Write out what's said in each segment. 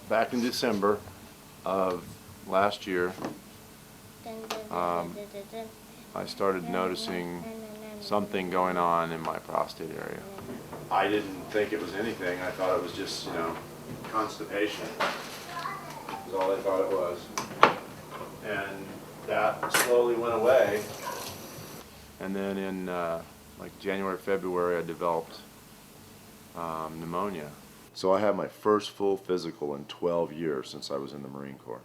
back in December of last year, I started noticing something going on in my prostate area. I didn't think it was anything. I thought it was just, you know, constipation. That's all I thought it was. And that slowly went away. And then in like January, February, I developed pneumonia. So I had my first full physical in 12 years since I was in the Marine Corps.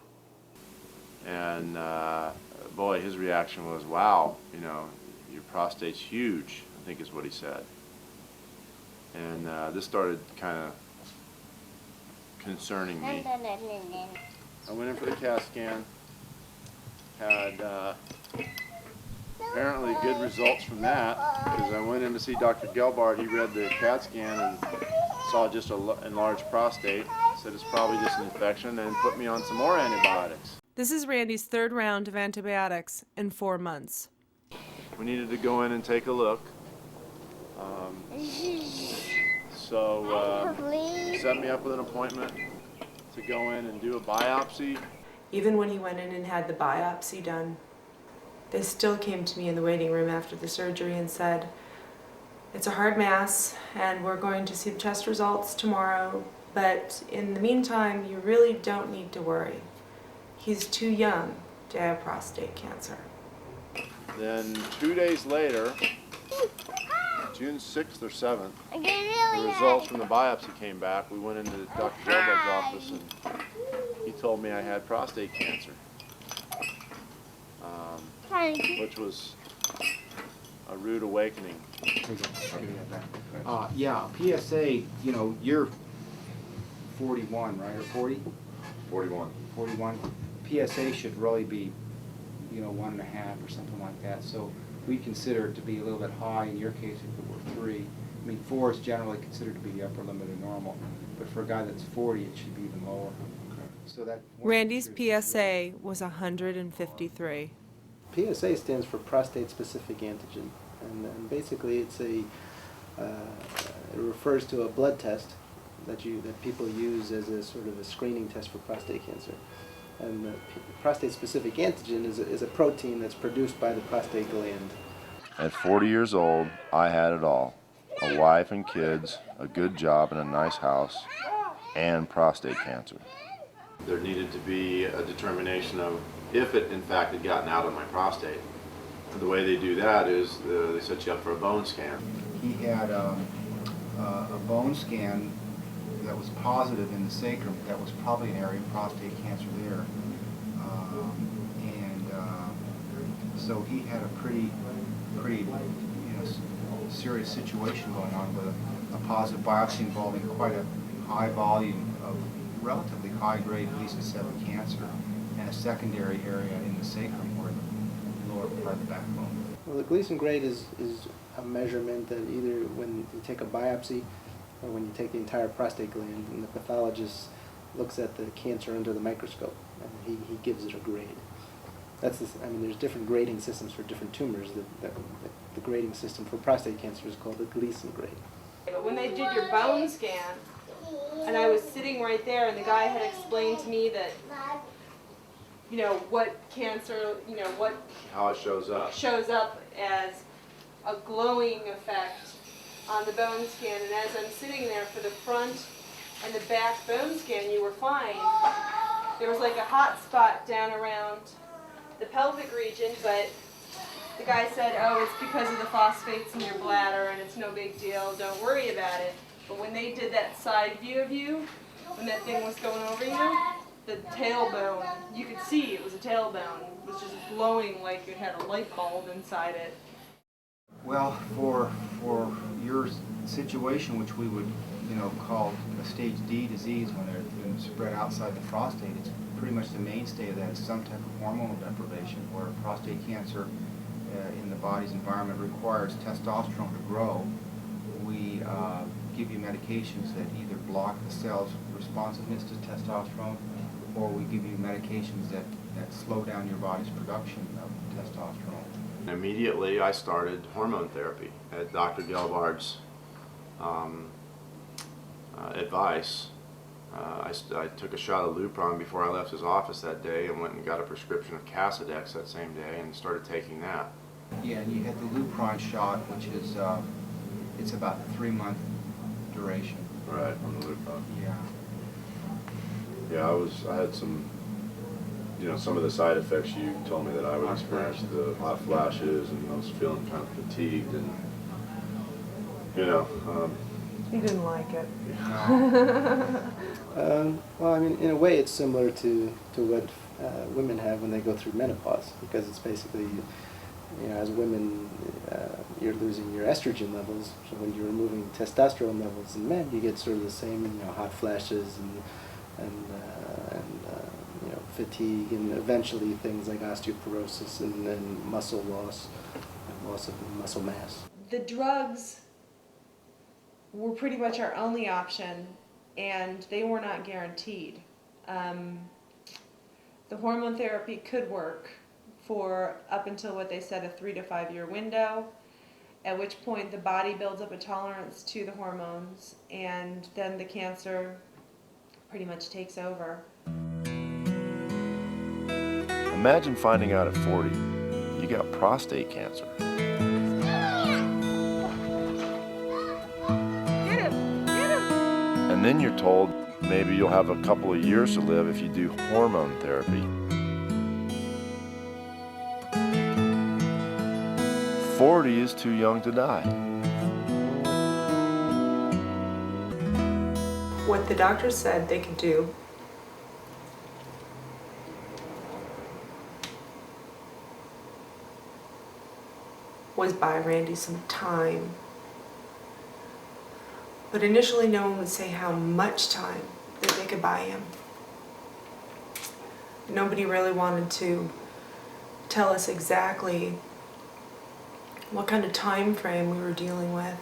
And boy, his reaction was, wow, you know, your prostate's huge, I think is what he said. And this started kind of concerning me. I went in for the CAT scan, had apparently good results from that, because I went in to see Dr. Gelbart. He read the CAT scan and saw just an enlarged prostate, said it's probably just an infection, and put me on some more antibiotics. This is Randy's third round of antibiotics in 4 months. We needed to go in and take a look. So set me up with an appointment to go in and do a biopsy. Even when he went in and had the biopsy done, they still came to me in the waiting room after the surgery and said, it's a hard mass and we're going to see the test results tomorrow, but in the meantime, you really don't need to worry. He's too young to have prostate cancer. Then 2 days later, June 6th or 7th, the results from the biopsy came back. We went into Dr. Gelbart's office and he told me I had prostate cancer, which was a rude awakening. Yeah, PSA, you know, you're 41, right, or 40? 41. 41. PSA should really be, you know, 1.5 or something like that. So we consider it to be a little bit high. In your case, if it were 3. I mean, 4 is generally considered to be the upper limit of normal. But for a guy that's 40, it should be even lower. So that Randy's PSA was 153. PSA stands for prostate-specific antigen, and basically it's it refers to a blood test that people use as a sort of a screening test for prostate cancer. And the prostate-specific antigen is a protein that's produced by the prostate gland. At 40 years old, I had it all. A wife and kids, a good job and a nice house, and prostate cancer. There needed to be a determination of if it in fact had gotten out of my prostate. And the way they do that is they set you up for a bone scan. he had a bone scan that was positive in the sacrum. That was probably an area of prostate cancer there. So he had a pretty serious situation going on with a positive biopsy involving quite a high volume of relatively high grade Gleason 7 cancer and a secondary area in the sacrum or the lower part of the backbone. Well, the Gleason grade is a measurement that either when you take a biopsy or when you take the entire prostate gland, and the pathologist looks at the cancer under the microscope and he gives it a grade. There's different grading systems for different tumors. The grading system for prostate cancer is called the Gleason grade. But when they did your bone scan, and I was sitting right there, and the guy had explained to me that, what cancer, How it shows up as a glowing effect on the bone scan. And as I'm sitting there for the front and the back bone scan, you were fine. There was like a hot spot down around the pelvic region, but the guy said, oh, it's because of the phosphates in your bladder and it's no big deal, don't worry about it. But when they did that side view of you, when that thing was going over you, the tailbone, you could see it was a tailbone. It was just glowing like it had a light bulb inside it. Well, for your situation, which we would call a stage D disease when they're been spread outside the prostate, it's pretty much the mainstay of that is some type of hormonal deprivation where prostate cancer in the body's environment requires testosterone to grow. We give you medications that either block the cell's responsiveness to testosterone, or we give you medications that slow down your body's production of testosterone. Immediately I started hormone therapy at Dr. Gelbart's advice. I took a shot of Lupron before I left his office that day and went and got a prescription of Casodex that same day and started taking that. Yeah, and you had the Lupron shot, which is, it's about a 3-month duration. Right, on the Lupron. Yeah. Yeah, I had some, you know, some of the side effects you told me that I would Hot experience, flashes. the hot flashes, and I was feeling kind of fatigued, and, you know, He didn't like it. Well, I mean, in a way, it's similar to what women have when they go through menopause, because it's basically, you know, as women, you're losing your estrogen levels. So when you're removing testosterone levels in men, you get sort of the same, you know, hot flashes and you know, fatigue, and eventually things like osteoporosis and muscle loss, and loss of muscle mass. The drugs were pretty much our only option, and they were not guaranteed. The hormone therapy could work for up until what they said a 3 to 5 year window, at which point the body builds up a tolerance to the hormones, and then the cancer pretty much takes over. imagine finding out at 40 you got prostate cancer. And then you're told maybe you'll have a couple of years to live if you do hormone therapy. 40 is too young to die. What the doctor said they could do was buy Randy some time. But initially no one would say how much time that they could buy him. Nobody really wanted to tell us exactly what kind of time frame we were dealing with.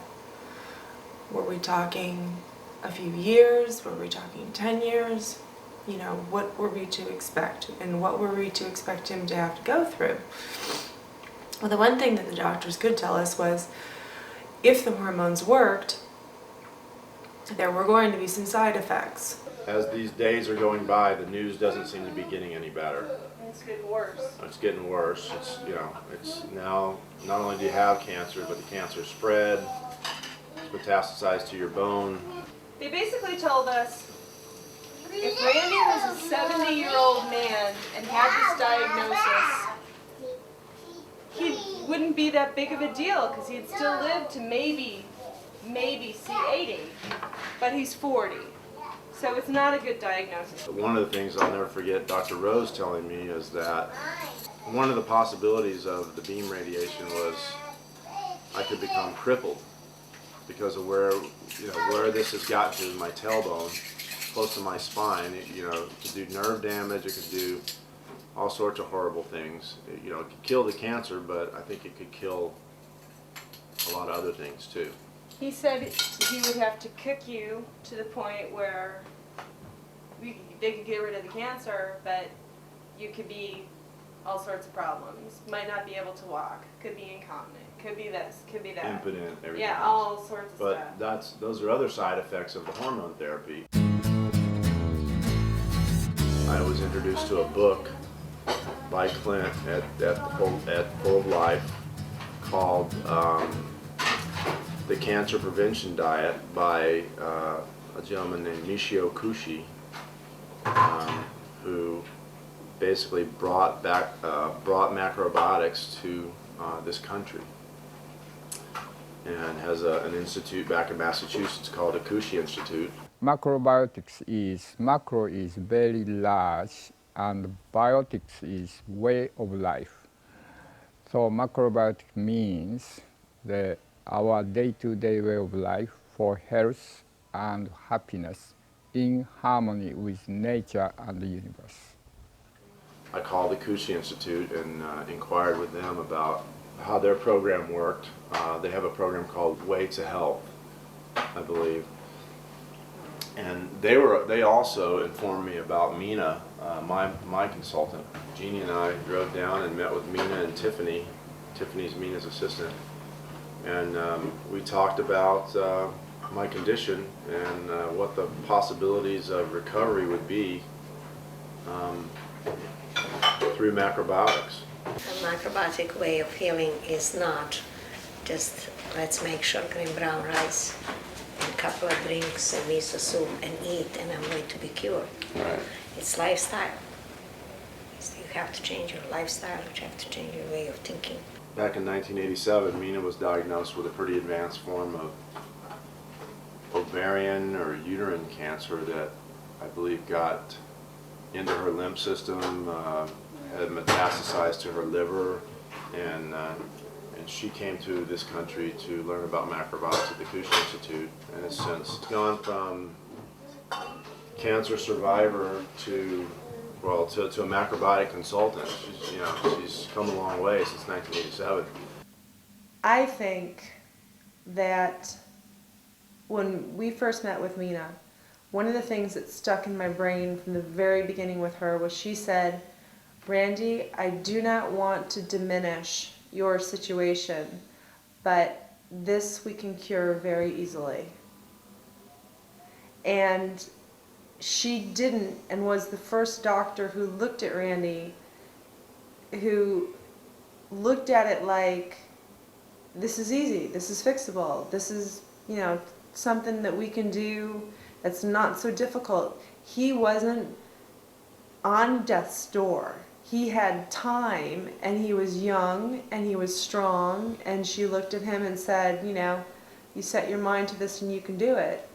Were we talking a few years? Were we talking 10 years? You know, what were we to expect? And what were we to expect him to have to go through? Well, the one thing that the doctors could tell us was if the hormones worked, there were going to be some side effects. As these days are going by, the news doesn't seem to be getting any better. It's getting worse. It's getting worse. It's, you know, it's now, not only do you have cancer, but the cancer spread, it's metastasized to your bone. They basically told us if Randy was a 70-year-old man and had this diagnosis, he wouldn't be that big of a deal because he'd still live to maybe see 80, but he's 40. So it's not a good diagnosis. One of the things I'll never forget Dr. Rose telling me is that one of the possibilities of the beam radiation was I could become crippled because of where, you know, where this has gotten to my tailbone, close to my spine. You know, it could do nerve damage, it could do all sorts of horrible things. You know, it could kill the cancer, but I think it could kill a lot of other things too. He said he would have to kick you to the point where they could get rid of the cancer, but you could be all sorts of problems. Might not be able to walk, could be incontinent, could be this, could be that. Impotent, everything Yeah, else. all sorts of stuff. But those are other side effects of the hormone therapy. I was introduced to a book by Clint at Full of Life called The Cancer Prevention Diet by a gentleman named Michio Kushi, who basically brought macrobiotics to this country, and has an institute back in Massachusetts called the Kushi Institute. Macrobiotics is, macro is very large and biotics is way of life. So macrobiotic means our day-to-day way of life for health and happiness in harmony with nature and the universe. I called the Kushi Institute and inquired with them about how their program worked. They have a program called Way to Health, I believe. And they also informed me about Mina, my consultant. Jeanne and I drove down and met with Mina and Tiffany. Tiffany's Mina's assistant. And we talked about my condition and what the possibilities of recovery would be through macrobiotics. A macrobiotic way of healing is not just let's make sugar and brown rice and a couple of drinks and miso soup and eat and I'm going to be cured. Right. It's lifestyle. So you have to change your lifestyle, you have to change your way of thinking. Back in 1987, Mina was diagnosed with a pretty advanced form of ovarian or uterine cancer that I believe got into her lymph system, had metastasized to her liver, and she came to this country to learn about macrobiotics at the Cushing Institute, and has since gone from cancer survivor to a macrobiotic consultant. She's come a long way since 1987. I think that when we first met with Mina, one of the things that stuck in my brain from the very beginning with her was she said, "Randy, I do not want to diminish your situation, but this we can cure very easily." And she didn't, and was the first doctor who looked at Randy, who looked at it like, this is easy, this is fixable, this is, something that we can do that's not so difficult. He wasn't on death's door. He had time, and he was young, and he was strong, and she looked at him and said, you set your mind to this and you can do it.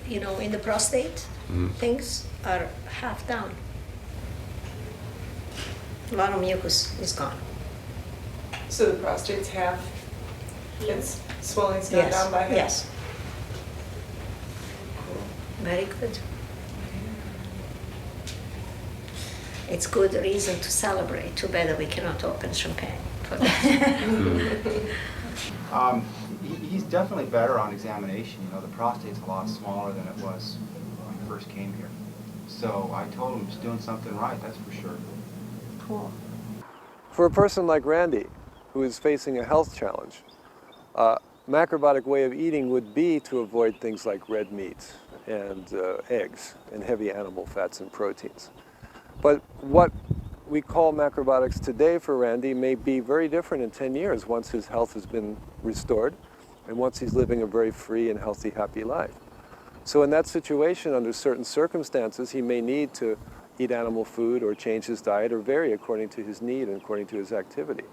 In the prostate, things are half down. A lot of mucus is gone. So the prostate's half, its swelling's gone down by half? Yes. Very good. It's good reason to celebrate. Too bad that we cannot open champagne for that. He's definitely better on examination. The prostate's a lot smaller than it was when he first came here. So I told him he's doing something right, that's for sure. Cool. For a person like Randy, who is facing a health challenge, macrobiotic way of eating would be to avoid things like red meat and eggs and heavy animal fats and proteins. But what we call macrobiotics today for Randy may be very different in 10 years once his health has been restored and once he's living a very free and healthy, happy life. So in that situation, under certain circumstances, he may need to eat animal food or change his diet or vary according to his need and according to his activity.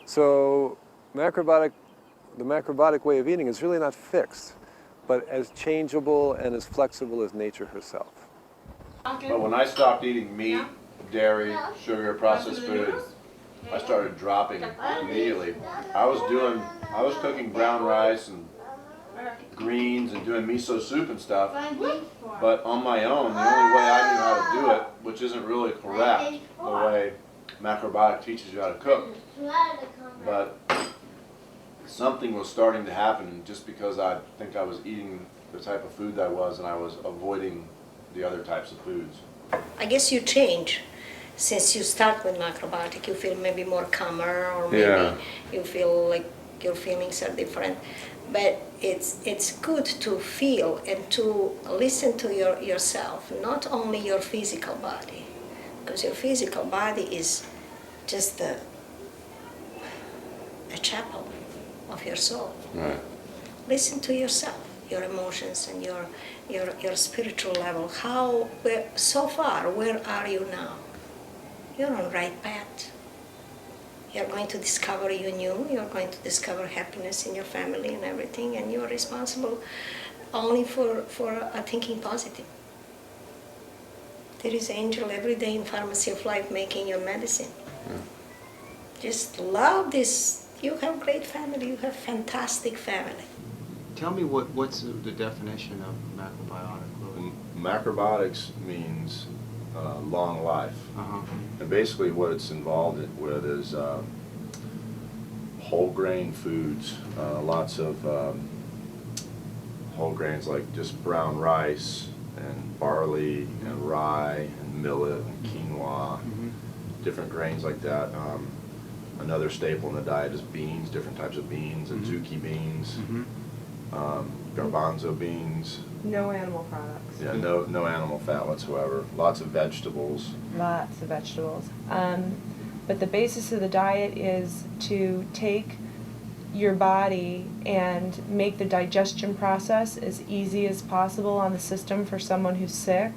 So the macrobiotic way of eating is really not fixed, but as changeable and as flexible as nature herself. But when I stopped eating meat, dairy, sugar, processed foods, I started dropping immediately. I was cooking brown rice and greens and doing miso soup and stuff, but on my own, the only way I knew how to do it, which isn't really correct, the way macrobiotic teaches you how to cook, but something was starting to happen just because I think I was eating the type of food that I was, and I was avoiding the other types of foods. I guess you change. Since you start with macrobiotic, you feel maybe more calmer, or maybe you feel like your feelings are different. But it's good to feel and to listen to yourself, not only your physical body, because your physical body is just a chapel of your soul. Right. Listen to yourself, your emotions and your spiritual level. So far, where are you now? You're on the right path. You're going to discover you new, you're going to discover happiness in your family and everything, and you're responsible only for thinking positive. There is angel every day in Pharmacy of Life making your medicine. Just love this. You have great family, you have fantastic family. Tell me what's the definition of macrobiotic, really? Macrobiotics means long life. And basically what it's involved with is whole grain foods, lots of whole grains like just brown rice and barley and rye and millet and quinoa, different grains like that. Another staple in the diet is beans, different types of beans and zucchini beans. garbanzo beans. No animal products. Yeah, no animal fat whatsoever. Lots of vegetables. Lots of vegetables. But the basis of the diet is to take your body and make the digestion process as easy as possible on the system for someone who's sick,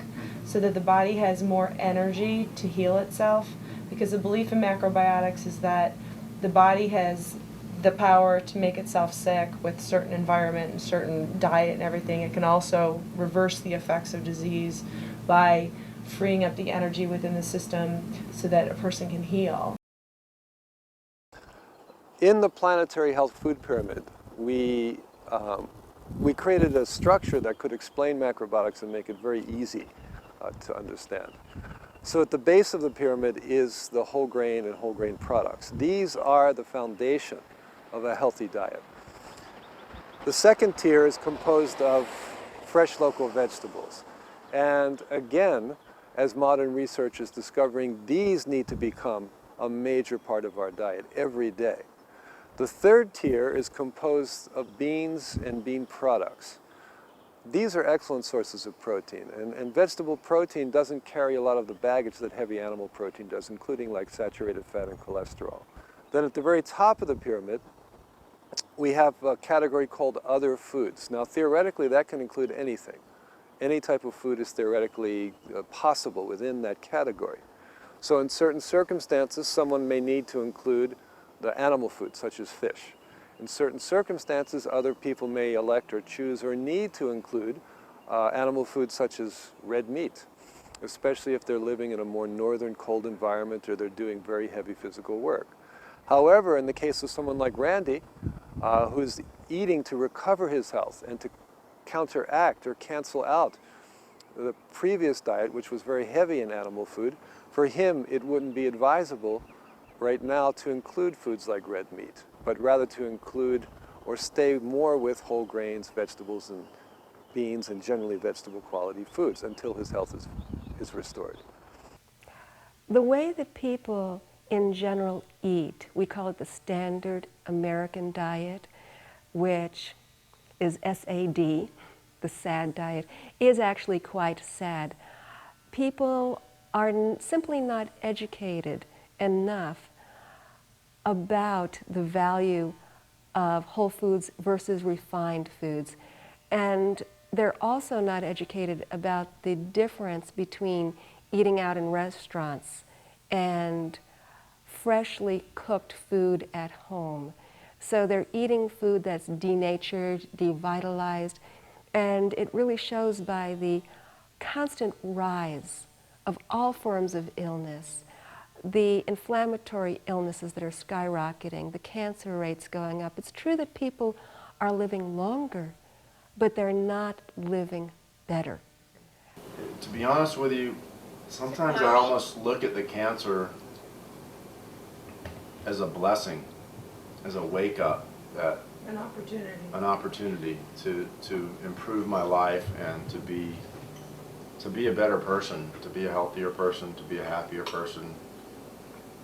so that the body has more energy to heal itself. Because the belief in macrobiotics is that the body has the power to make itself sick with certain environment and certain diet and everything. It can also reverse the effects of disease by freeing up the energy within the system so that a person can heal. In the planetary health food pyramid, we created a structure that could explain macrobiotics and make it very easy to understand. So at the base of the pyramid is the whole grain and whole grain products. These are the foundation of a healthy diet. The second tier is composed of fresh local vegetables. And again, as modern research is discovering, these need to become a major part of our diet every day. The third tier is composed of beans and bean products. These are excellent sources of protein, and vegetable protein doesn't carry a lot of the baggage that heavy animal protein does, including like saturated fat and cholesterol. Then at the very top of the pyramid, we have a category called other foods. Now theoretically that can include anything. Any type of food is theoretically possible within that category. So in certain circumstances, someone may need to include the animal food, such as fish. In certain circumstances, other people may elect or choose or need to include animal food such as red meat, especially if they're living in a more northern cold environment or they're doing very heavy physical work. However, in the case of someone like Randy, who's eating to recover his health and to counteract or cancel out the previous diet, which was very heavy in animal food, for him it wouldn't be advisable right now to include foods like red meat, but rather to include or stay more with whole grains, vegetables, and beans, and generally vegetable quality foods until his health is restored. The way that people in general eat, we call it the standard American diet, which is SAD, the SAD diet, is actually quite sad. People are simply not educated enough about the value of whole foods versus refined foods. And they're also not educated about the difference between eating out in restaurants and freshly cooked food at home. So they're eating food that's denatured, devitalized, and it really shows by the constant rise of all forms of illness, the inflammatory illnesses that are skyrocketing, the cancer rates going up. It's true that people are living longer, but they're not living better. To be honest with you, sometimes I almost look at the cancer as a blessing, as a wake up, that An opportunity to improve my life and to be a better person, to be a healthier person, to be a happier person,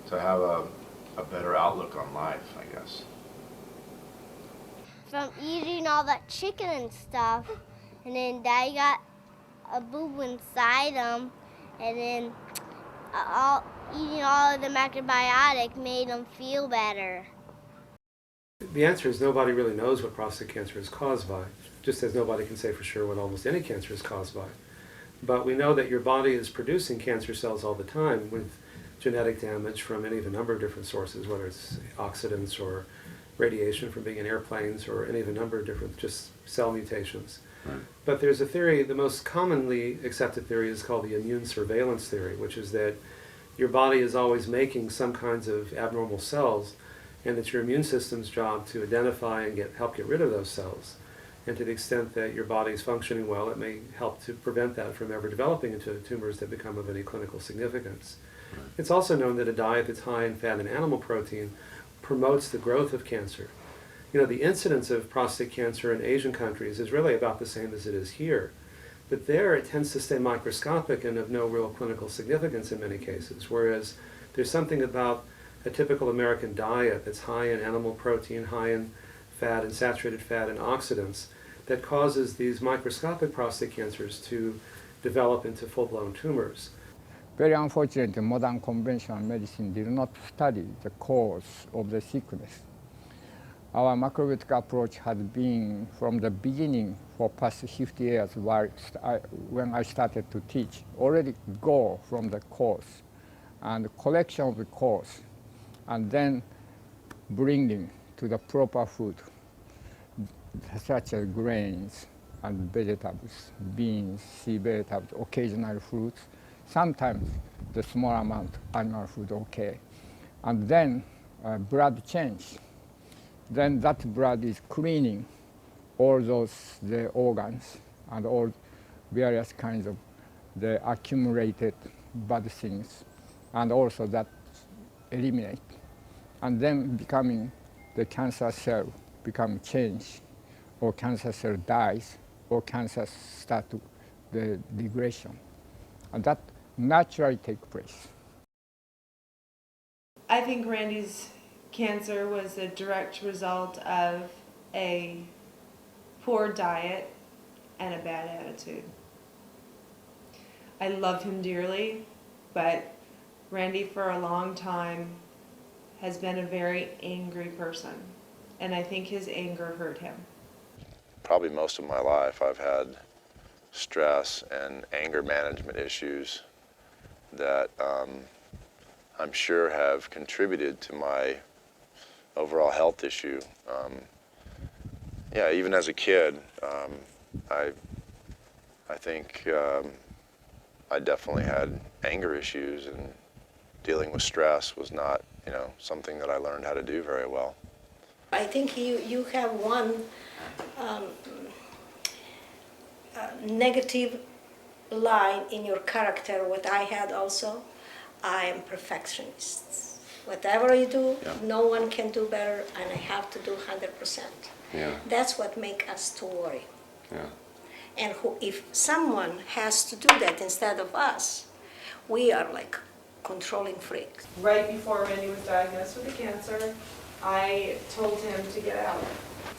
to have a better outlook on life, I guess. From eating all that chicken and stuff, and then Daddy got a boob inside him, and then eating all of the macrobiotic made him feel better. The answer is nobody really knows what prostate cancer is caused by, just as nobody can say for sure what almost any cancer is caused by. But we know that your body is producing cancer cells all the time with genetic damage from any of a number of different sources, whether it's oxidants or radiation from being in airplanes or any of a number of different just cell mutations. Right. But there's a theory, the most commonly accepted theory is called the immune surveillance theory, which is that your body is always making some kinds of abnormal cells, and it's your immune system's job to identify and help get rid of those cells. And to the extent that your body is functioning well, it may help to prevent that from ever developing into tumors that become of any clinical significance. Right. It's also known that a diet that's high in fat and animal protein promotes the growth of cancer. You know, the incidence of prostate cancer in Asian countries is really about the same as it is here. But there it tends to stay microscopic and of no real clinical significance in many cases, whereas there's something about a typical American diet that's high in animal protein, high in fat and saturated fat and oxidants that causes these microscopic prostate cancers to develop into full-blown tumors. Very unfortunately, modern conventional medicine did not study the cause of the sickness. Our macrobiotic approach has been from the beginning for past 50 years when I started to teach, already go from the cause and collection of the cause and then bringing to the proper food, such as grains and vegetables, beans, sea vegetables, occasional fruits, sometimes the small amount animal food, okay. And then blood change. Then that blood is cleaning all the organs and all various kinds of the accumulated bad things, and also that eliminate. And then becoming the cancer cell become change, or cancer cell dies, or cancer start to the degradation. And that naturally takes place. I think Randy's cancer was a direct result of a poor diet and a bad attitude. I love him dearly, but Randy for a long time has been a very angry person, and I think his anger hurt him. Probably most of my life I've had stress and anger management issues that I'm sure have contributed to my overall health issue. Yeah, even as a kid, I think I definitely had anger issues, and dealing with stress was not, something that I learned how to do very well. I think you have one negative line in your character, what I had also. I am perfectionist. Whatever I do, no one can do better, and I have to do 100%. Yeah. That's what makes us to worry. Yeah. And if someone has to do that instead of us, we are like controlling freaks. Right before Randy was diagnosed with the cancer, I told him to get out.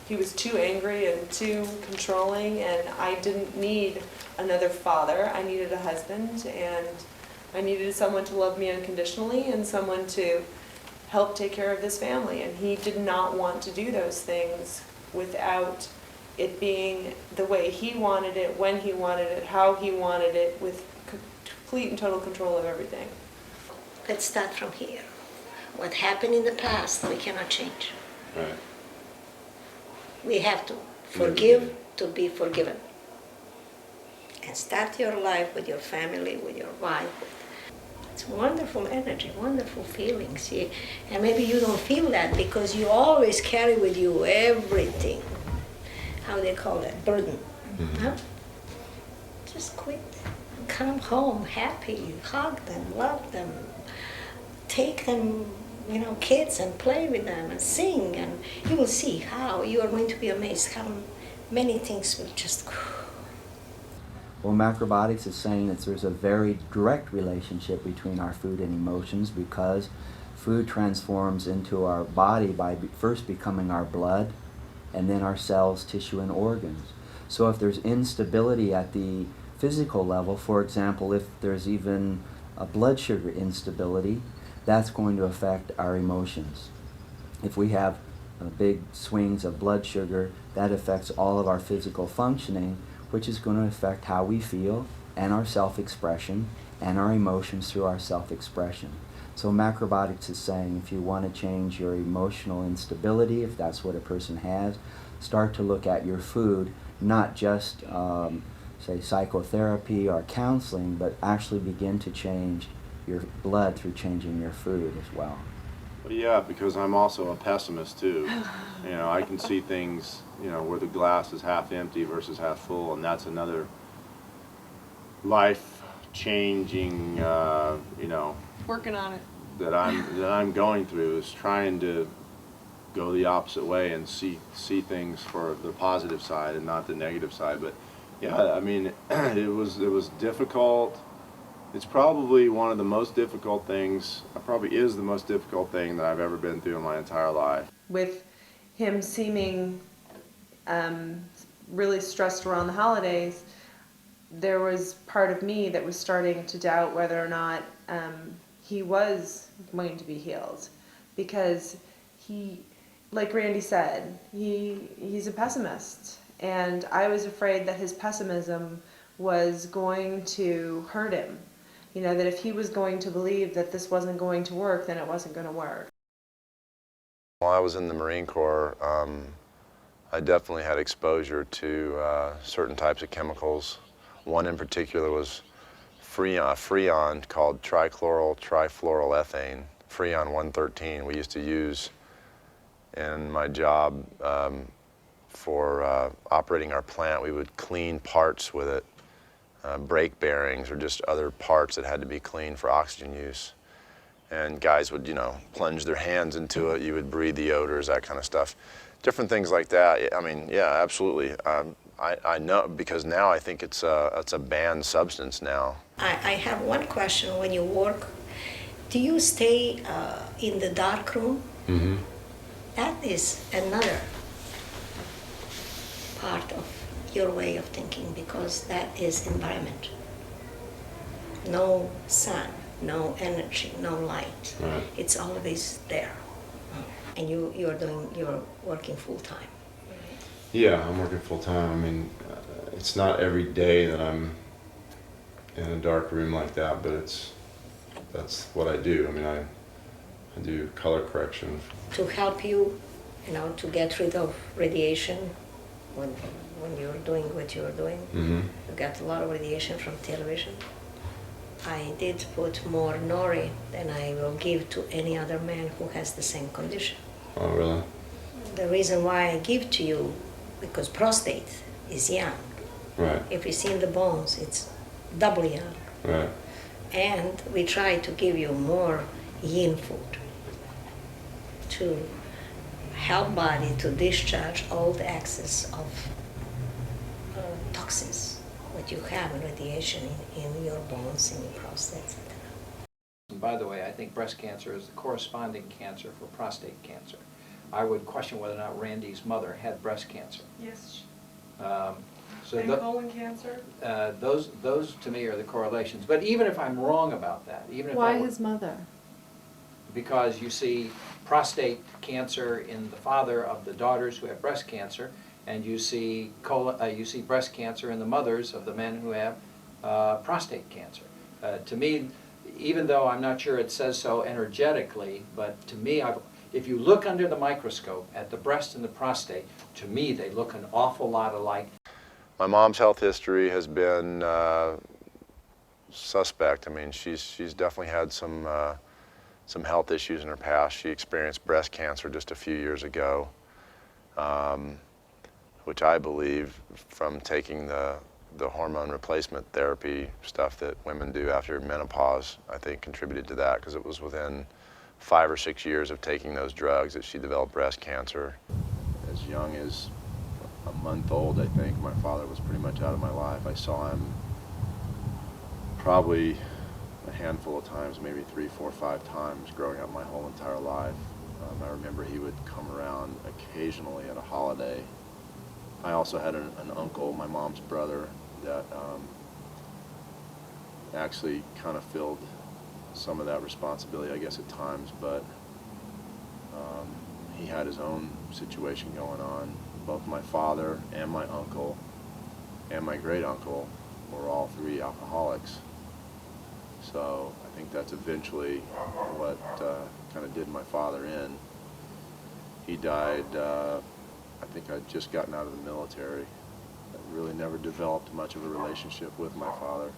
He was too angry and too controlling, and I didn't need another father. I needed a husband, and I needed someone to love me unconditionally and someone to help take care of this family. And he did not want to do those things without it being the way he wanted it, when he wanted it, how he wanted it, with complete and total control of everything. Let's start from here. What happened in the past, we cannot change. Right. We have to forgive to be forgiven. And start your life with your family, with your wife. It's wonderful energy, wonderful feelings. And maybe you don't feel that because you always carry with you everything. How they call that? Burden. Mm-hmm. Huh? Just quit. Come home happy. Hug them, love them. Take them, kids, and play with them and sing. And you will see how you are going to be amazed how many things will just go. Well, Macrobiotics is saying that there's a very direct relationship between our food and emotions, because food transforms into our body by first becoming our blood and then our cells, tissue, and organs. So if there's instability at the physical level, for example, if there's even a blood sugar instability, that's going to affect our emotions. If we have big swings of blood sugar, that affects all of our physical functioning, which is going to affect how we feel and our self-expression and our emotions through our self-expression. So Macrobiotics is saying if you want to change your emotional instability, if that's what a person has, start to look at your food, not just say psychotherapy or counseling, but actually begin to change your blood through changing your food as well. Well, yeah, because I'm also a pessimist too. I can see things, where the glass is half empty versus half full, and that's another life-changing, Working on it. that I'm going through, is trying to go the opposite way and see things for the positive side and not the negative side. But yeah, I mean, it was difficult. It's probably one of the most difficult things, probably is the most difficult thing that I've ever been through in my entire life. With him seeming really stressed around the holidays, there was part of me that was starting to doubt whether or not he was going to be healed, because he, like Randy said, he's a pessimist, and I was afraid that his pessimism was going to hurt him. You know, that if he was going to believe that this wasn't going to work, then it wasn't going to work. While I was in the Marine Corps, I definitely had exposure to certain types of chemicals. One in particular was Freon called trichloral trifluoroethane, Freon 113. We used to use in my job for operating our plant. We would clean parts with it, brake bearings or just other parts that had to be cleaned for oxygen use. And guys would, you know, plunge their hands into it. You would breathe the odors, that kind of stuff. Different things like that. I mean, yeah, absolutely. I know, because now I think it's a banned substance now. I have one question. When you work, do you stay in the dark room? Mm-hmm. That is another part of your way of thinking, because that is environment. No sun, no energy, no light. Right. It's always there. And you're working full time. Yeah, I'm working full time. I mean, it's not every day that I'm in a dark room like that, but that's what I do. I mean, I do color correction. To help you, you know, to get rid of radiation when you're doing what you're doing. Mm-hmm. You get a lot of radiation from television. I did put more nori than I will give to any other man who has the same condition. Oh, really? The reason why I give to you, because prostate is young. Right. If you see in the bones, it's double young. Right. And we try to give you more yin food to help body to discharge all the excess of toxins that you have in radiation in your bones, in your prostate, etc. And by the way, I think breast cancer is the corresponding cancer for prostate cancer. I would question whether or not Randy's mother had breast cancer. Yes. And colon cancer? Those to me are the correlations. But even if I'm wrong about that, even if Why that his mother? because you see prostate cancer in the father of the daughters who have breast cancer, and you see breast cancer in the mothers of the men who have prostate cancer. To me, even though I'm not sure it says so energetically, but to me, if you look under the microscope at the breast and the prostate, to me they look an awful lot alike. My mom's health history has been suspect. I mean, she's definitely had some health issues in her past. She experienced breast cancer just a few years ago, which I believe from taking the hormone replacement therapy stuff that women do after menopause, I think contributed to that, because it was within 5 or 6 years of taking those drugs that she developed breast cancer. As young as a month old, I think, my father was pretty much out of my life. I saw him probably a handful of times, maybe 3, 4, 5 times growing up my whole entire life. I remember he would come around occasionally at a holiday. I also had an uncle, my mom's brother, that actually kind of filled some of that responsibility, I guess, at times, but he had his own situation going on. Both my father and my uncle and my great uncle were all 3 alcoholics. So I think that's eventually what kind of did my father in. He died, I think I'd just gotten out of the military. I really never developed much of a relationship with my father.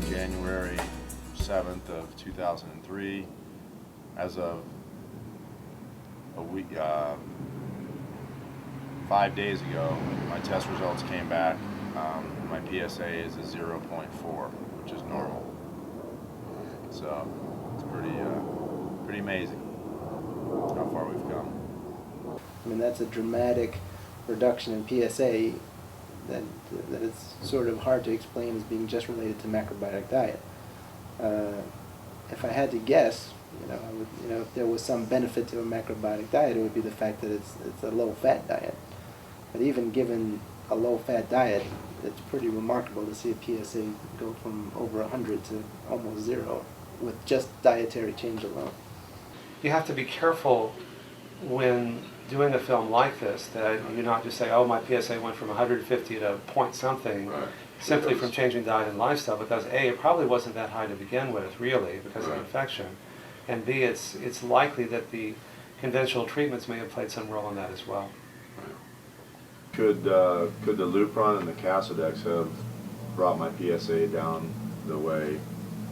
January 7th of 2003, as of a week, 5 days ago, my test results came back. My PSA is a 0.4, which is normal. So it's pretty amazing how far we've come. I mean, that's a dramatic reduction in PSA that is sort of hard to explain as being just related to macrobiotic diet. if I had to guess, I would, if there was some benefit to a macrobiotic diet, it would be the fact that it's a low-fat diet. But even given a low-fat diet, it's pretty remarkable to see a PSA go from over 100 to almost 0 with just dietary change alone. You have to be careful when doing a film like this that you not just say, oh, my PSA went from 150 to point something, simply from changing diet and lifestyle, because A, it probably wasn't that high to begin with, really, because of the infection, and B, it's likely that the conventional treatments may have played some role in that as well. Could the Lupron and the Casodex have brought my PSA down the way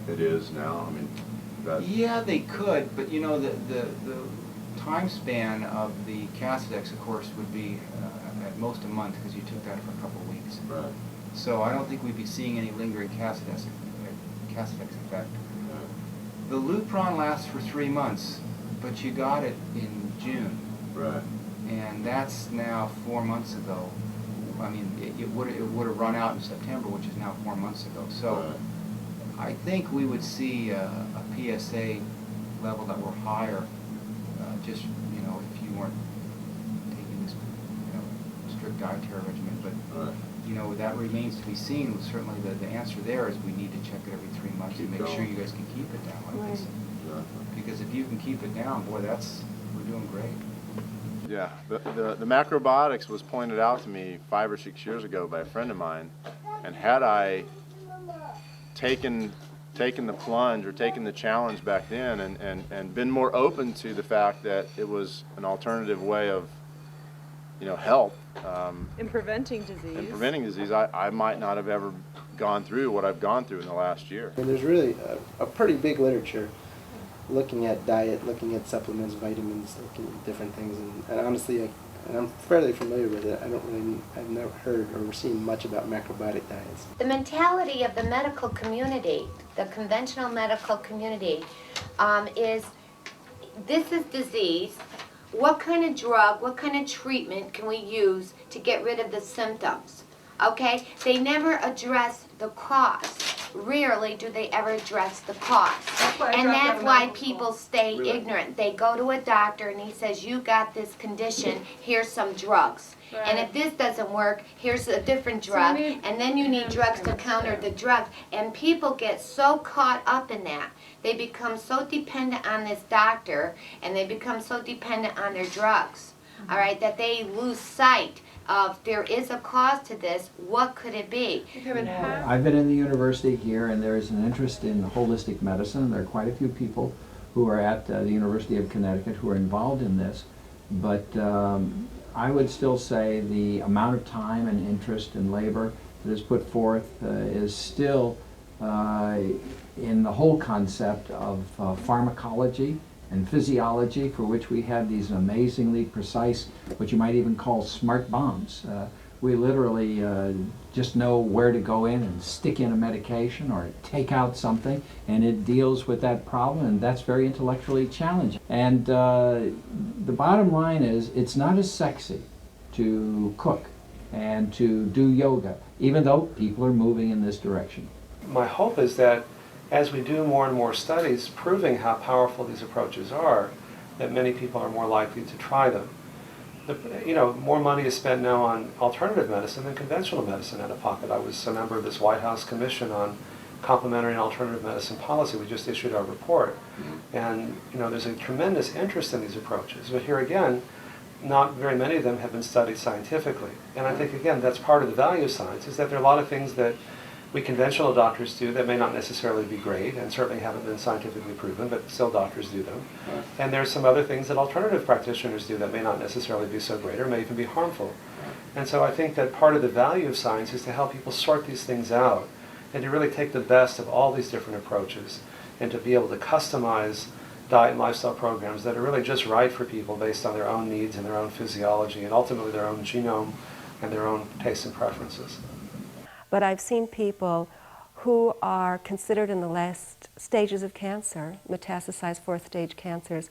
it is now? I mean, yeah, they could, but the time span of the Casodex, of course, would be at most a month because you took that for a couple of weeks. Right. So I don't think we'd be seeing any lingering Casodex effect. Right. The Lupron lasts for 3 months, but you got it in June. Right. And that's now 4 months ago. I mean, it would have run out in September, which is now 4 months ago. So Right. I think we would see a PSA level that were higher, just if you weren't taking this strict dietary regimen. But Right. that remains to be seen. Certainly, the answer there is we need to check it every 3 months and make sure you guys can keep it down like this. Exactly. Because if you can keep it down, boy, we're doing great. Yeah, the macrobiotics was pointed out to me 5 or 6 years ago by a friend of mine, and had I taken the plunge or taken the challenge back then and been more open to the fact that it was an alternative way of health In preventing disease. and preventing disease, I might not have ever gone through what I've gone through in the last year. And there's really a pretty big literature looking at diet, looking at supplements, vitamins, looking at different things, and honestly, I'm fairly familiar with it. I've never heard or seen much about macrobiotic diets. The mentality of the medical community, the conventional medical community, is this is disease. What kind of drug, what kind of treatment can we use to get rid of the symptoms? Okay? They never address the cause. Rarely do they ever address the cause. And that's why people stay ignorant. They go to a doctor and he says, you got this condition, here's some drugs. Right. And if this doesn't work, here's a different drug. And then you need drugs to counter the drugs. And people get so caught up in that. They become so dependent on this doctor and they become so dependent on their drugs, all right, that they lose sight of there is a cause to this, what could it be? I've been in the university here and there is an interest in holistic medicine. There are quite a few people who are at the University of Connecticut who are involved in this, but I would still say the amount of time and interest and labor that is put forth is still in the whole concept of pharmacology and physiology, for which we have these amazingly precise, what you might even call smart bombs. We literally just know where to go in and stick in a medication or take out something, and it deals with that problem, and that's very intellectually challenging. And the bottom line is, it's not as sexy to cook and to do yoga, even though people are moving in this direction. My hope is that as we do more and more studies proving how powerful these approaches are, that many people are more likely to try them. More money is spent now on alternative medicine than conventional medicine out of pocket. I was a member of this White House Commission on Complementary and Alternative Medicine Policy. We just issued our report. And there's a tremendous interest in these approaches. But here again, not very many of them have been studied scientifically. And I think, again, that's part of the value of science, is that there are a lot of things that we conventional doctors do that may not necessarily be great and certainly haven't been scientifically proven, but still doctors do them. And there's some other things that alternative practitioners do that may not necessarily be so great or may even be harmful. And so I think that part of the value of science is to help people sort these things out and to really take the best of all these different approaches and to be able to customize diet and lifestyle programs that are really just right for people based on their own needs and their own physiology and ultimately their own genome and their own tastes and preferences. But I've seen people who are considered in the last stages of cancer, metastasized fourth stage cancers,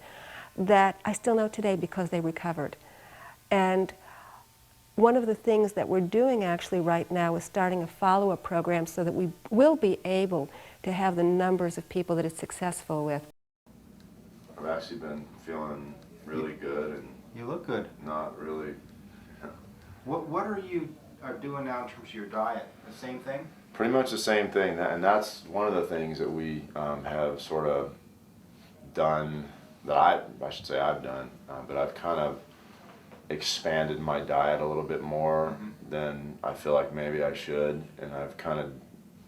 that I still know today because they recovered. And one of the things that we're doing actually right now is starting a follow-up program so that we will be able to have the numbers of people that it's successful with. I've actually been feeling really good and You look good. not really. What are you doing now in terms of your diet? The same thing? Pretty much the same thing, and that's one of the things that we have sort of done, that I should say I've done, but I've kind of expanded my diet a little bit more than I feel like maybe I should, and I've kind of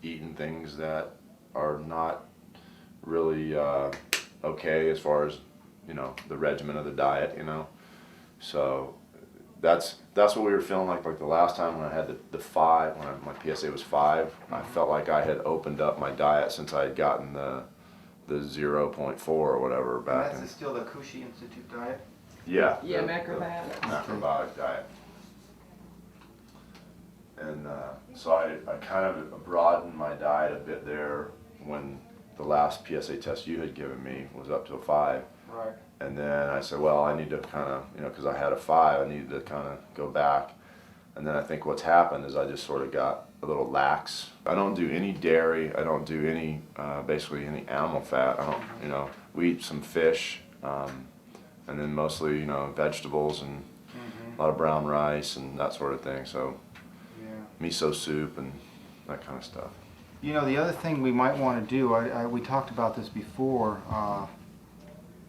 eaten things that are not really okay as far as, you know, the regimen of the diet, you know. So that's what we were feeling like the last time when I had the 5, when my PSA was 5. I felt like I had opened up my diet since I had gotten the 0.4 or whatever back And in. that's still the Cushy Institute diet? Yeah. Yeah, the Macrobiotics. Macrobiotic diet. And so I kind of broadened my diet a bit there when the last PSA test you had given me was up to a 5. Right. And then I said, well, I need to kind of, you know, because I had a 5, I needed to kind of go back. And then I think what's happened is I just sort of got a little lax. I don't do any dairy. I don't do any, basically any animal fat. I don't, you know, we eat some fish, and then mostly, you know, vegetables and a lot of brown rice and that sort of thing. So miso soup and that kind of stuff. You know, the other thing we might want to do, we talked about this before,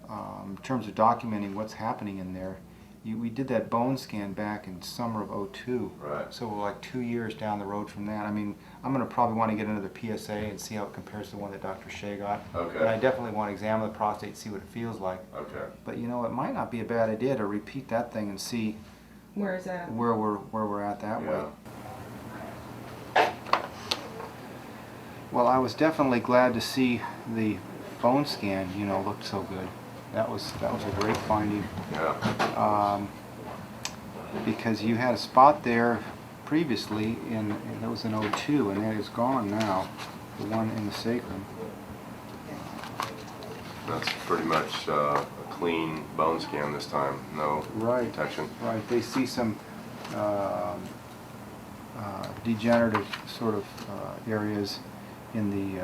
in terms of documenting what's happening in there. We did that bone scan back in summer of '02. Right. So we're like 2 years down the road from that. I mean, I'm going to probably want to get another PSA and see how it compares to the one that Dr. Shea got. Okay. And I definitely want to examine the prostate, see what it feels like. Okay. But you know, it might not be a bad idea to repeat that thing and see Where is that? where we're at that way. Well, I was definitely glad to see the bone scan, you know, looked so good. That was a great finding. Yeah. Because you had a spot there previously, that was in '02, and that is gone now, the one in the sacrum. That's pretty much a clean bone scan this time, no detection. Right, they see some degenerative sort of areas in the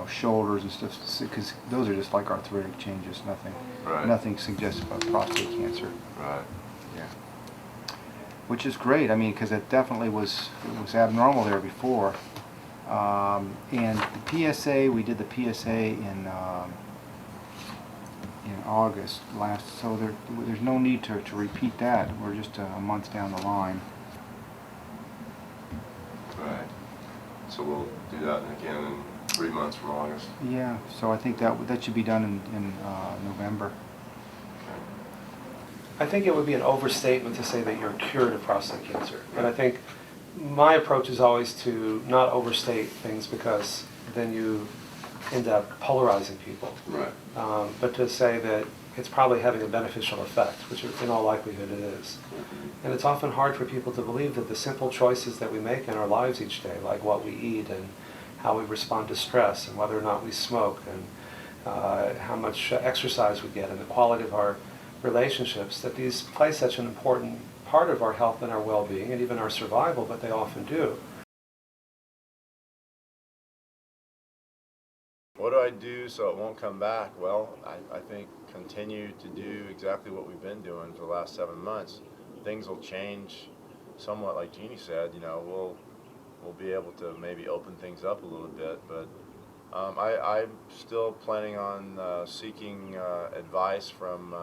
shoulders and stuff, because those are just like arthritic changes, nothing suggestive of prostate cancer. Right. Yeah. Which is great. I mean, because it definitely was abnormal there before. And the PSA, we did the PSA in August last, so there's no need to repeat that. We're just a month down the line. Right. So we'll do that again in 3 months from August. Yeah, so I think that should be done in November. I think it would be an overstatement to say that you're cured of prostate cancer. And I think my approach is always to not overstate things, because then you end up polarizing people. Right. But to say that it's probably having a beneficial effect, which in all likelihood it is. And it's often hard for people to believe that the simple choices that we make in our lives each day, like what we eat and how we respond to stress and whether or not we smoke and how much exercise we get and the quality of our relationships, that these play such an important part of our health and our well-being and even our survival, but they often do. What do I do so it won't come back? Well, I think continue to do exactly what we've been doing for the last 7 months. Things will change somewhat, like Jeannie said. You know, we'll be able to maybe open things up a little bit, but I'm still planning on seeking advice from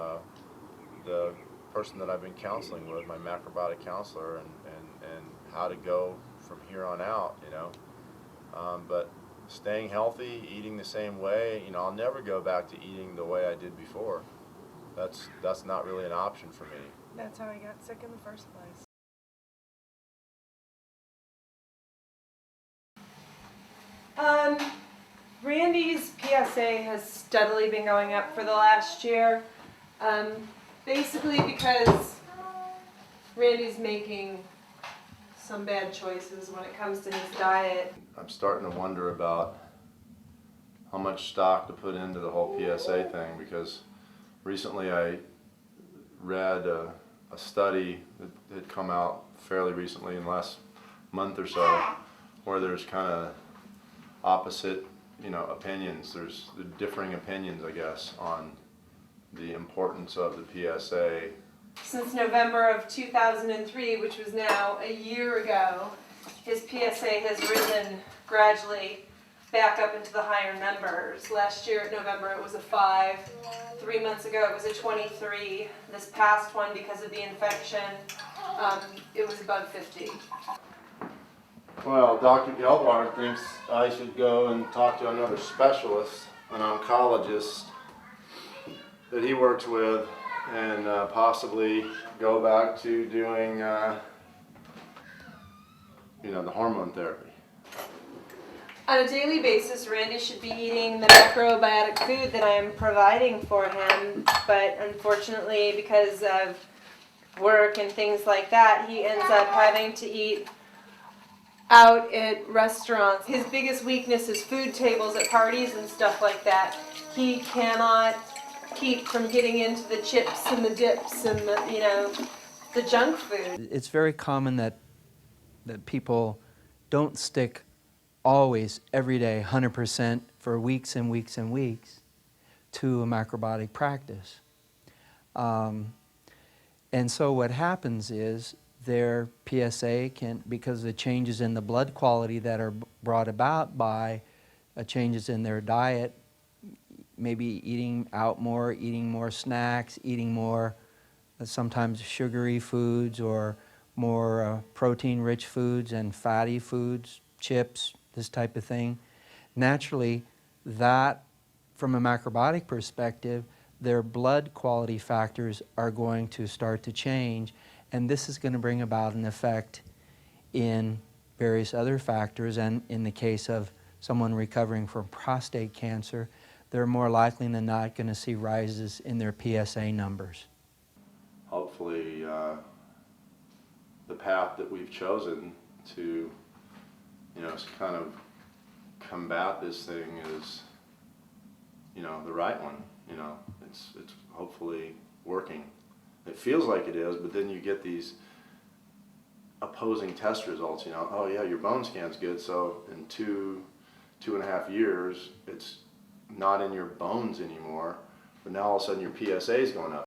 the person that I've been counseling with, my macrobiotic counselor, and how to go from here on out, you know. But staying healthy, eating the same way, you know, I'll never go back to eating the way I did before. That's not really an option for me. That's how I got sick in the first place. Randy's PSA has steadily been going up for the last year, basically because Randy's making some bad choices when it comes to his diet. I'm starting to wonder about how much stock to put into the whole PSA thing, because recently I read a study that had come out fairly recently in the last month or so, where there's kind of opposite, opinions. There's the differing opinions, I guess, on the importance of the PSA. Since November of 2003, which was now a year ago, his PSA has risen gradually back up into the higher numbers. Last year at November it was a 5. 3 months ago it was a 23. This past one, because of the infection, it was above 50. Well, Dr. Gelbart thinks I should go and talk to another specialist, an oncologist that he works with, and possibly go back to doing, the hormone therapy. On a daily basis, Randy should be eating the macrobiotic food that I am providing for him, but unfortunately, because of work and things like that, he ends up having to eat out at restaurants. His biggest weakness is food tables at parties and stuff like that. He cannot keep from getting into the chips and the dips and the junk food. It's very common that people don't stick always, every day, 100% for weeks and weeks and weeks to a macrobiotic practice. And so what happens is their PSA can, because of the changes in the blood quality that are brought about by changes in their diet, maybe eating out more, eating more snacks, eating more sometimes sugary foods or more protein-rich foods and fatty foods, chips, this type of thing. Naturally, that, from a macrobiotic perspective, their blood quality factors are going to start to change, and this is going to bring about an effect in various other factors. And in the case of someone recovering from prostate cancer, they're more likely than not going to see rises in their PSA numbers. Hopefully, the path that we've chosen to, kind of combat this thing is, the right one. It's hopefully working. It feels like it is, but then you get these opposing test results. Oh yeah, your bone scan's good, so in 2.5 years, it's not in your bones anymore, but now all of a sudden your PSA is going up.